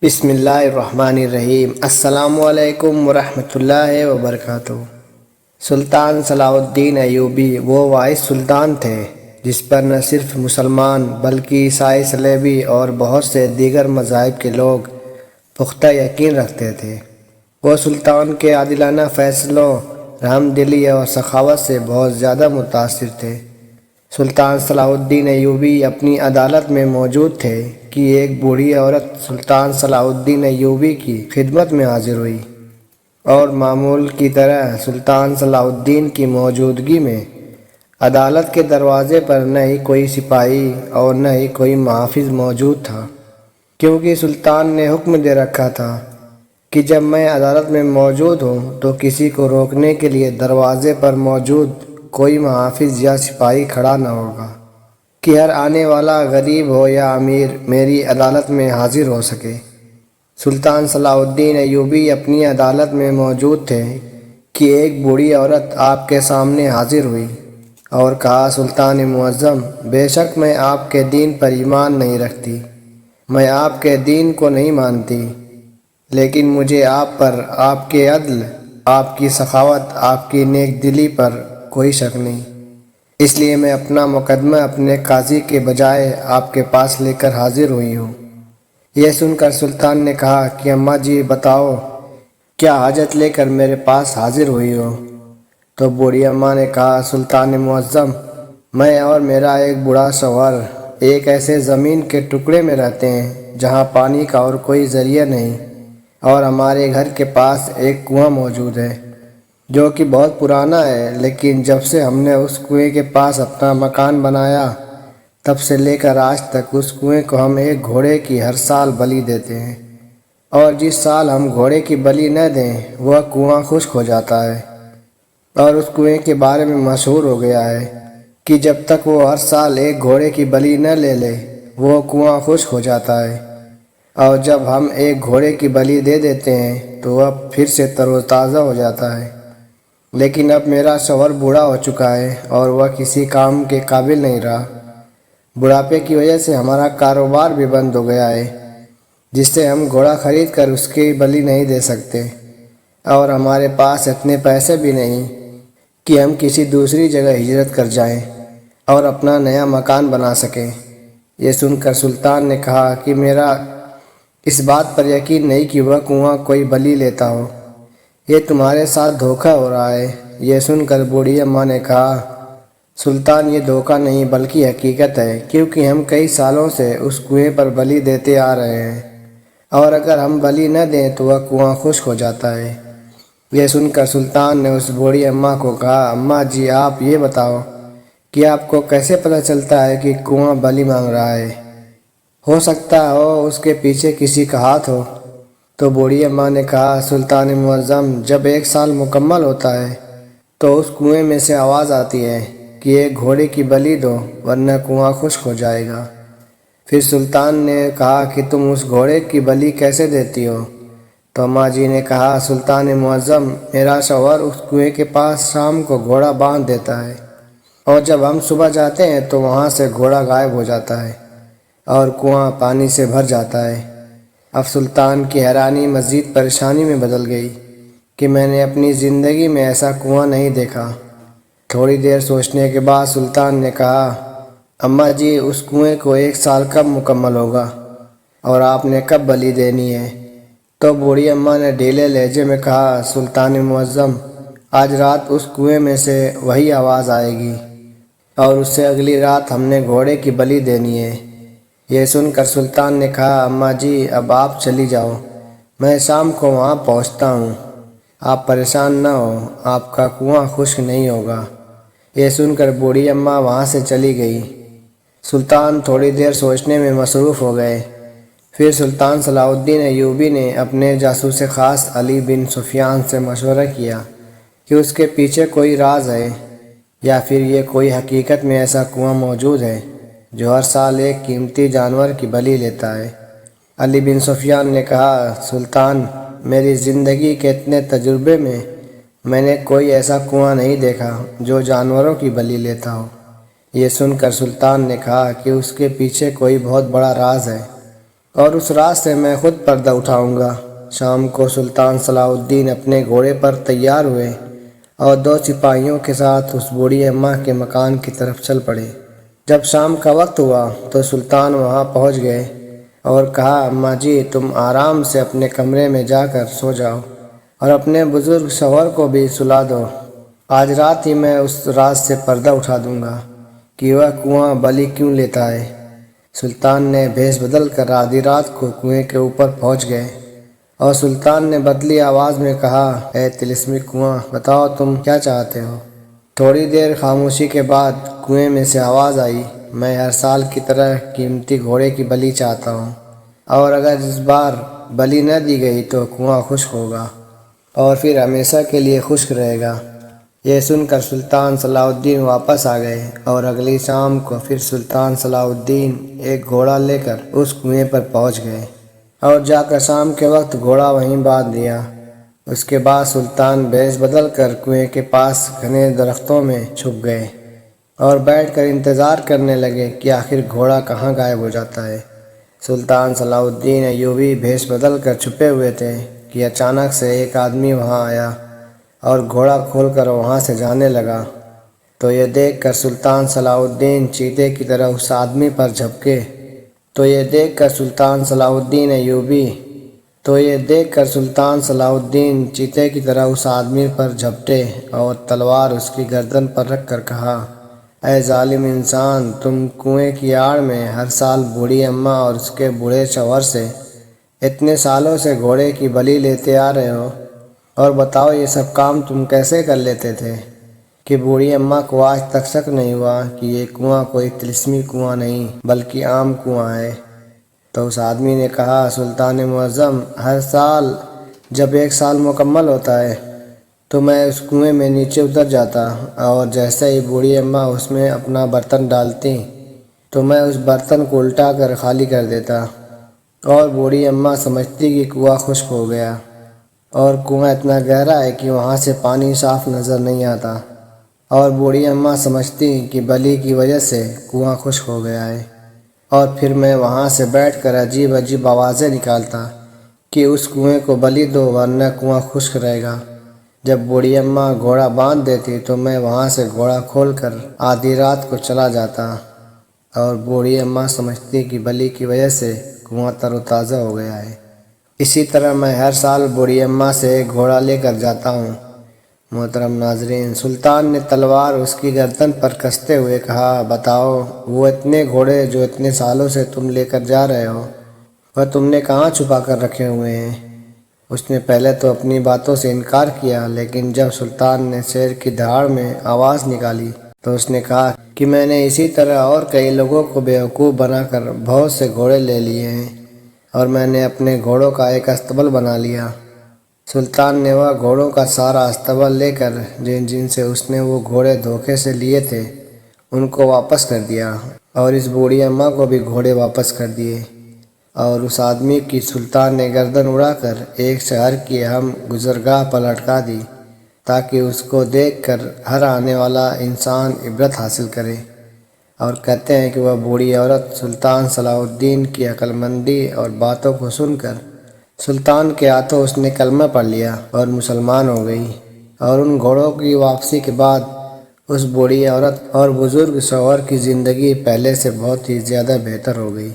بسم اللہ الرحمن الرحیم۔ السلام علیکم ورحمۃ اللہ وبرکاتہ۔ سلطان صلاح الدین ایوبی وہ واحد سلطان تھے جس پر نہ صرف مسلمان بلکہ عیسائی، صلیبی اور بہت سے دیگر مذاہب کے لوگ پختہ یقین رکھتے تھے۔ وہ سلطان کے عادلانہ فیصلوں، رحم دلی اور سخاوت سے بہت زیادہ متاثر تھے۔ سلطان صلاح الدین ایوبی اپنی عدالت میں موجود تھے کہ ایک بوڑھی عورت سلطان صلاح الدین ایوبی کی خدمت میں حاضر ہوئی اور معمول کی طرح سلطان صلاح الدین کی موجودگی میں عدالت کے دروازے پر نہ ہی کوئی سپاہی اور نہ ہی کوئی محافظ موجود تھا، کیونکہ سلطان نے حکم دے رکھا تھا کہ جب میں عدالت میں موجود ہوں تو کسی کو روکنے کے لیے دروازے پر موجود کوئی محافظ یا سپاہی کھڑا نہ ہوگا کہ ہر آنے والا غریب ہو یا امیر میری عدالت میں حاضر ہو سکے۔ سلطان صلاح الدین ایوبی اپنی عدالت میں موجود تھے کہ ایک بوڑھی عورت آپ کے سامنے حاضر ہوئی اور کہا، سلطان معظم، بے شک میں آپ کے دین پر ایمان نہیں رکھتی، میں آپ کے دین کو نہیں مانتی، لیکن مجھے آپ پر آپ کے عدل، آپ کی سخاوت، آپ کی نیک دلی پر کوئی شک نہیں، اس لیے میں اپنا مقدمہ اپنے قاضی کے بجائے آپ کے پاس لے کر حاضر ہوئی ہوں۔ یہ سن کر سلطان نے کہا کہ اماں جی بتاؤ، کیا حاجت لے کر میرے پاس حاضر ہوئی ہو؟ تو بوڑھی اماں نے کہا، سلطان معظم، میں اور میرا ایک بوڑھا شوہر ایک ایسے زمین کے ٹکڑے میں رہتے ہیں جہاں پانی کا اور کوئی ذریعہ نہیں، اور ہمارے گھر کے پاس ایک کنواں موجود ہے جو کہ بہت پرانا ہے، لیکن جب سے ہم نے اس کنویں کے پاس اپنا مکان بنایا تب سے لے کر آج تک اس کنویں کو ہم ایک گھوڑے کی ہر سال بلی دیتے ہیں، اور جس سال ہم گھوڑے کی بلی نہ دیں وہ کنواں خشک ہو جاتا ہے۔ اور اس کنویں کے بارے میں مشہور ہو گیا ہے کہ جب تک وہ ہر سال ایک گھوڑے کی بلی نہ لے لے وہ کنواں خشک ہو جاتا ہے، اور جب ہم ایک گھوڑے کی بلی دے دیتے ہیں تو وہ پھر سے تر و تازہ ہو جاتا ہے۔ لیکن اب میرا شوہر بوڑھا ہو چکا ہے اور وہ کسی کام کے قابل نہیں رہا۔ بڑھاپے کی وجہ سے ہمارا کاروبار بھی بند ہو گیا ہے، جس سے ہم گھوڑا خرید کر اس کی بلی نہیں دے سکتے، اور ہمارے پاس اتنے پیسے بھی نہیں کہ ہم کسی دوسری جگہ ہجرت کر جائیں اور اپنا نیا مکان بنا سکیں۔ یہ سن کر سلطان نے کہا کہ میرا اس بات پر یقین نہیں کہ وہ کنواں کوئی بلی لیتا ہو، یہ تمہارے ساتھ دھوکہ ہو رہا ہے۔ یہ سن کر بوڑھی اماں نے کہا، سلطان، یہ دھوکہ نہیں بلکہ حقیقت ہے، کیونکہ ہم کئی سالوں سے اس کنویں پر بلی دیتے آ رہے ہیں، اور اگر ہم بلی نہ دیں تو وہ کنواں خشک ہو جاتا ہے۔ یہ سن کر سلطان نے اس بوڑھی اماں کو کہا، اماں جی آپ یہ بتاؤ کہ آپ کو کیسے پتہ چلتا ہے کہ کنواں بلی مانگ رہا ہے؟ ہو سکتا ہو اس کے پیچھے کسی کا ہاتھ ہو۔ تو بوڑھی اماں نے کہا، سلطان معظم، جب ایک سال مکمل ہوتا ہے تو اس کنویں میں سے آواز آتی ہے کہ ایک گھوڑے کی بلی دو ورنہ کنواں خشک ہو جائے گا۔ پھر سلطان نے کہا کہ تم اس گھوڑے کی بلی کیسے دیتی ہو؟ تو اماں جی نے کہا، سلطان معظم، میرا شوہر اس کنویں کے پاس شام کو گھوڑا باندھ دیتا ہے، اور جب ہم صبح جاتے ہیں تو وہاں سے گھوڑا غائب ہو جاتا ہے اور کنواں پانی سے بھر جاتا ہے۔ اب سلطان کی حیرانی مزید پریشانی میں بدل گئی کہ میں نے اپنی زندگی میں ایسا کنواں نہیں دیکھا۔ تھوڑی دیر سوچنے کے بعد سلطان نے کہا، اماں جی اس کنویں کو ایک سال کب مکمل ہوگا اور آپ نے کب بلی دینی ہے؟ تو بوڑھی اماں نے ڈھیلے لہجے میں کہا، سلطان معظم، آج رات اس کنویں میں سے وہی آواز آئے گی اور اس سے اگلی رات ہم نے گھوڑے کی بلی دینی ہے۔ یہ سن کر سلطان نے کہا، اماں جی اب آپ چلی جاؤ، میں شام کو وہاں پہنچتا ہوں، آپ پریشان نہ ہو، آپ کا کنواں خشک نہیں ہوگا۔ یہ سن کر بوڑھی اماں وہاں سے چلی گئی۔ سلطان تھوڑی دیر سوچنے میں مصروف ہو گئے۔ پھر سلطان صلاح الدین ایوبی نے اپنے جاسوس خاص علی بن سفیان سے مشورہ کیا کہ اس کے پیچھے کوئی راز ہے یا پھر یہ کوئی حقیقت میں ایسا کنواں موجود ہے جو ہر سال ایک قیمتی جانور کی بلی لیتا ہے۔ علی بن سفیان نے کہا، سلطان، میری زندگی کے اتنے تجربے میں نے کوئی ایسا کنواں نہیں دیکھا جو جانوروں کی بلی لیتا ہو۔ یہ سن کر سلطان نے کہا کہ اس کے پیچھے کوئی بہت بڑا راز ہے۔ اور اس رات سے میں خود پردہ اٹھاؤں گا۔ شام کو سلطان صلاح الدین اپنے گھوڑے پر تیار ہوئے اور 2 سپاہیوں کے ساتھ اس بوڑھی اماں کے مکان کی طرف چل پڑے۔ جب شام کا وقت ہوا تو سلطان وہاں پہنچ گئے اور کہا، اماں جی تم آرام سے اپنے کمرے میں جا کر سو جاؤ اور اپنے بزرگ شوہر کو بھی سلا دو۔ آج رات ہی میں اس راز سے پردہ اٹھا دوں گا کہ وہ کنواں بلی کیوں لیتا ہے۔ سلطان نے بھیس بدل کر آدھی رات کو کنویں کے اوپر پہنچ گئے اور سلطان نے بدلی آواز میں کہا، اے طلسمی کنواں، بتاؤ تم کیا چاہتے ہو؟ تھوڑی دیر خاموشی کے بعد کنویں میں سے آواز آئی، میں ہر سال کی طرح قیمتی گھوڑے کی بلی چاہتا ہوں، اور اگر اس بار بلی نہ دی گئی تو کنواں خشک ہوگا اور پھر ہمیشہ کے لیے خشک رہے گا۔ یہ سن کر سلطان صلاح الدین واپس آ گئے اور اگلی شام کو پھر سلطان صلاح الدین ایک گھوڑا لے کر اس کنویں پر پہنچ گئے اور جا کر شام کے وقت گھوڑا وہیں باندھ دیا۔ اس کے بعد سلطان بھیس بدل کر کنویں کے پاس گھنے درختوں میں چھپ گئے اور بیٹھ کر انتظار کرنے لگے کہ آخر گھوڑا کہاں غائب ہو جاتا ہے۔ سلطان صلاح الدین ایوبی بھیس بدل کر چھپے ہوئے تھے کہ اچانک سے ایک آدمی وہاں آیا اور گھوڑا کھول کر وہاں سے جانے لگا۔ تو یہ دیکھ کر سلطان صلاح الدین چیتے کی طرح اس آدمی پر جھپکے تو یہ دیکھ کر سلطان صلاح الدین چیتے کی طرح اس آدمی پر جھپٹے اور تلوار اس کی گردن پر رکھ کر کہا، اے ظالم انسان، تم کنویں کی آڑ میں ہر سال بوڑھی اماں اور اس کے بوڑھے شوہر سے اتنے سالوں سے گھوڑے کی بلی لیتے آ رہے ہو، اور بتاؤ یہ سب کام تم کیسے کر لیتے تھے کہ بوڑھی اماں کو آج تک شک نہیں ہوا کہ یہ کنواں کوئی طلسمی کنواں نہیں بلکہ عام کنواں ہے؟ تو اس آدمی نے کہا، سلطان معظم، ہر سال جب 1 سال مکمل ہوتا ہے تو میں اس کنویں میں نیچے اتر جاتا اور جیسے ہی بوڑھی اماں اس میں اپنا برتن ڈالتی تو میں اس برتن کو الٹا کر خالی کر دیتا اور بوڑھی اماں سمجھتی کہ کنواں خشک ہو گیا، اور کنواں اتنا گہرا ہے کہ وہاں سے پانی صاف نظر نہیں آتا، اور بوڑھی اماں سمجھتی کہ بلی کی وجہ سے کنواں خشک ہو گیا ہے، اور پھر میں وہاں سے بیٹھ کر عجیب عجیب آوازیں نکالتا کہ اس کنویں کو بلی دو ورنہ کنواں خشک رہے گا۔ جب بوڑھی اماں گھوڑا باندھ دیتی تو میں وہاں سے گھوڑا کھول کر آدھی رات کو چلا جاتا اور بوڑھی اماں سمجھتی کہ بلی کی وجہ سے کنواں تر و تازہ ہو گیا ہے۔ اسی طرح میں ہر سال بوڑھی اماں سے ایک گھوڑا لے کر جاتا ہوں۔ محترم ناظرین، سلطان نے تلوار اس کی گردن پر کستے ہوئے کہا، بتاؤ وہ اتنے گھوڑے جو اتنے سالوں سے تم لے کر جا رہے ہو وہ تم نے کہاں چھپا کر رکھے ہوئے ہیں؟ اس نے پہلے تو اپنی باتوں سے انکار کیا، لیکن جب سلطان نے شیر کی دہاڑ میں آواز نکالی تو اس نے کہا کہ میں نے اسی طرح اور کئی لوگوں کو بیوقوف بنا کر بہت سے گھوڑے لے لیے ہیں اور میں نے اپنے گھوڑوں کا ایک استبل بنا لیا۔ سلطان نے وہ گھوڑوں کا سارا استبل لے کر جن سے اس نے وہ گھوڑے دھوکے سے لیے تھے ان کو واپس کر دیا اور اس بوڑھی اماں کو بھی گھوڑے واپس کر دیے، اور اس آدمی کی سلطان نے گردن اڑا کر ایک شہر کی اہم گزرگاہ پر لٹکا دی تاکہ اس کو دیکھ کر ہر آنے والا انسان عبرت حاصل کرے۔ اور کہتے ہیں کہ وہ بوڑھی عورت سلطان صلاح الدین کی عقل مندی اور باتوں کو سن کر سلطان کے ہاتھوں اس نے کلمہ پڑھ لیا اور مسلمان ہو گئی، اور ان گھوڑوں کی واپسی کے بعد اس بوڑھی عورت اور بزرگ شوہر کی زندگی پہلے سے بہت ہی زیادہ بہتر ہو گئی۔